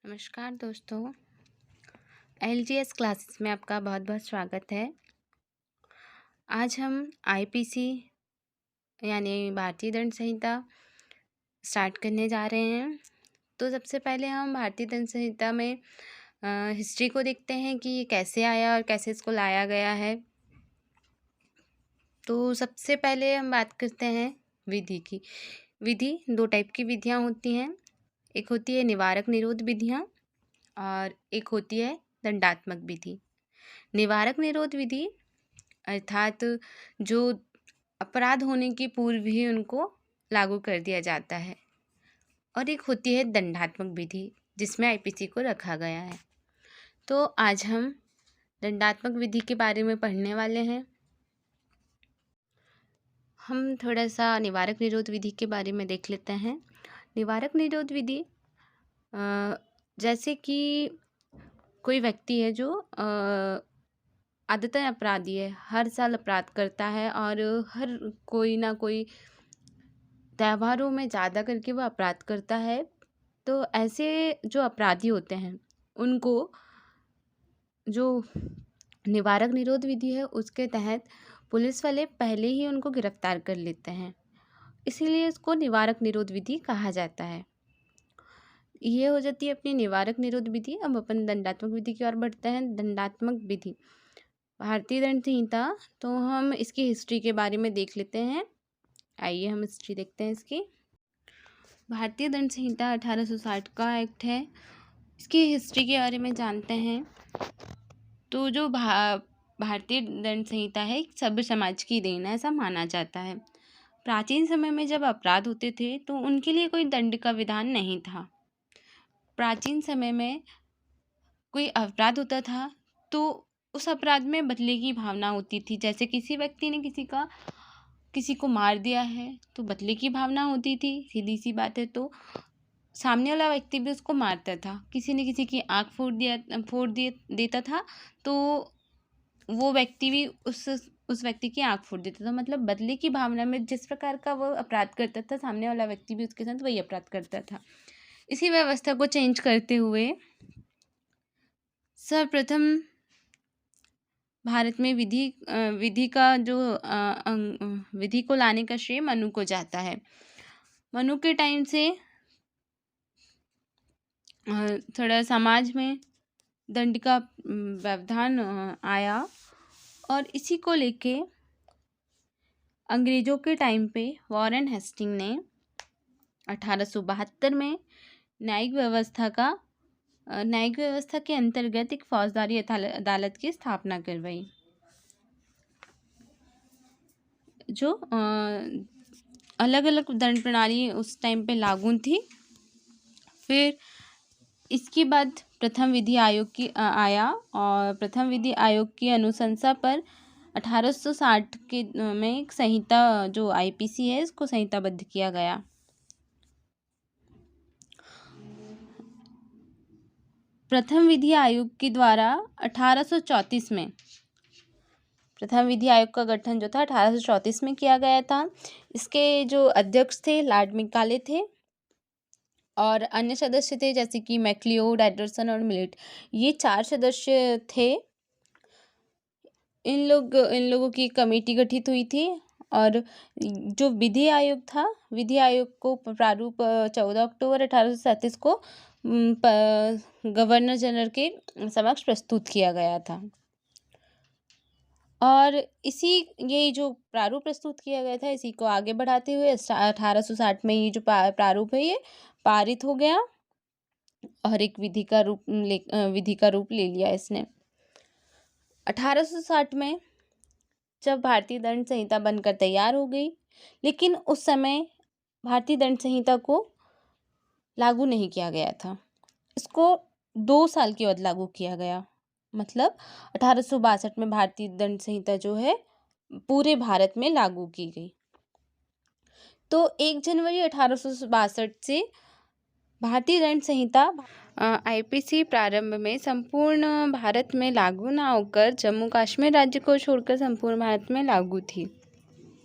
नमस्कार दोस्तों, LGS classes में आपका बहुत बहुत स्वागत है। आज हम आईपीसी यानी भारतीय दंड संहिता स्टार्ट करने जा रहे हैं। तो सबसे पहले हम भारतीय दंड संहिता में हिस्ट्री को देखते हैं कि ये कैसे आया और कैसे इसको लाया गया है। तो सबसे पहले हम बात करते हैं विधि की। विधि दो टाइप की विधियाँ होती हैं। एक होती है निवारक निरोध विधियाँ और एक होती है दंडात्मक विधि। निवारक निरोध विधि अर्थात जो अपराध होने के पूर्व ही उनको लागू कर दिया जाता है, और एक होती है दंडात्मक विधि जिसमें आईपीसी को रखा गया है। तो आज हम दंडात्मक विधि के बारे में पढ़ने वाले हैं। हम थोड़ा सा निवारक निरोध विधि के बारे में देख लेते हैं। निवारक निरोध विधि जैसे कि कोई व्यक्ति है जो आदतन अपराधी है, हर साल अपराध करता है और हर कोई ना कोई त्योहारों में ज़्यादा करके वो अपराध करता है। तो ऐसे जो अपराधी होते हैं उनको जो निवारक निरोध विधि है उसके तहत पुलिस वाले पहले ही उनको गिरफ्तार कर लेते हैं, इसीलिए इसको निवारक निरोध विधि कहा जाता है। ये हो जाती है अपनी निवारक निरोध विधि। अब अपन दंडात्मक विधि की ओर बढ़ते हैं। दंडात्मक विधि भारतीय दंड संहिता, तो हम इसकी हिस्ट्री के बारे में देख लेते हैं। आइए हम हिस्ट्री देखते हैं इसकी। भारतीय दंड संहिता 1860 का एक्ट है। इसकी हिस्ट्री के बारे में जानते हैं। तो जो भारतीय दंड संहिता है सभ्य समाज की देन है, ऐसा माना जाता है। प्राचीन समय में जब अपराध होते थे तो उनके लिए कोई दंड का विधान नहीं था। प्राचीन समय में कोई अपराध होता था तो उस अपराध में बदले की भावना होती थी। जैसे किसी व्यक्ति ने किसी को मार दिया है तो बदले की भावना होती थी, सीधी सी बात है। तो सामने वाला व्यक्ति भी उसको मारता था। किसी ने किसी की आँख फोड़ देता था तो वो व्यक्ति भी उस व्यक्ति की आँख फोड़ देता था। मतलब बदले की भावना में जिस प्रकार का वो अपराध करता था, सामने वाला व्यक्ति भी उसके साथ वही अपराध करता था। इसी व्यवस्था को चेंज करते हुए सर्वप्रथम भारत में विधि को लाने का श्रेय मनु को जाता है। मनु के टाइम से थोड़ा समाज में दंड का व्यवधान आया, और इसी को लेके अंग्रेजों के टाइम पे वॉरेन हेस्टिंग ने 1872 में न्यायिक व्यवस्था के अंतर्गत एक फौजदारी अदालत की स्थापना करवाई, जो अलग अलग दंड प्रणाली उस टाइम पे लागू थी। फिर इसके बाद प्रथम विधि आयोग आया, और प्रथम विधि आयोग की अनुशंसा पर 1860 में एक संहिता जो आईपीसी है इसको संहिताबद्ध किया गया। प्रथम विधि आयोग के द्वारा 1834 में प्रथम विधि आयोग का गठन जो था 1834 में किया गया था। इसके जो अध्यक्ष थे लॉर्ड मेकाले थे, और अन्य सदस्य थे जैसे कि मैक्लियोड, एडरसन और मिलेट। ये 4 सदस्य थे। इन लोगों की कमेटी गठित हुई थी, और जो विधि आयोग था, विधि आयोग को प्रारूप 14 अक्टूबर 1837 को गवर्नर जनरल के समक्ष प्रस्तुत किया गया था। और ये जो प्रारूप प्रस्तुत किया गया था इसी को आगे बढ़ाते हुए 1860 में ये जो प्रारूप है ये पारित हो गया, और एक विधि का रूप ले लिया इसने। 1860 में जब भारतीय दंड संहिता बनकर तैयार हो गई, लेकिन उस समय भारतीय दंड संहिता को लागू नहीं किया गया था। इसको 2 साल के बाद लागू किया गया। मतलब 1862 में भारतीय दंड संहिता जो है पूरे भारत में लागू की गई। तो 1 जनवरी 1862 से भारतीय दंड संहिता आईपीसी प्रारंभ में संपूर्ण भारत में लागू न होकर जम्मू कश्मीर राज्य को छोड़कर संपूर्ण भारत में लागू थी।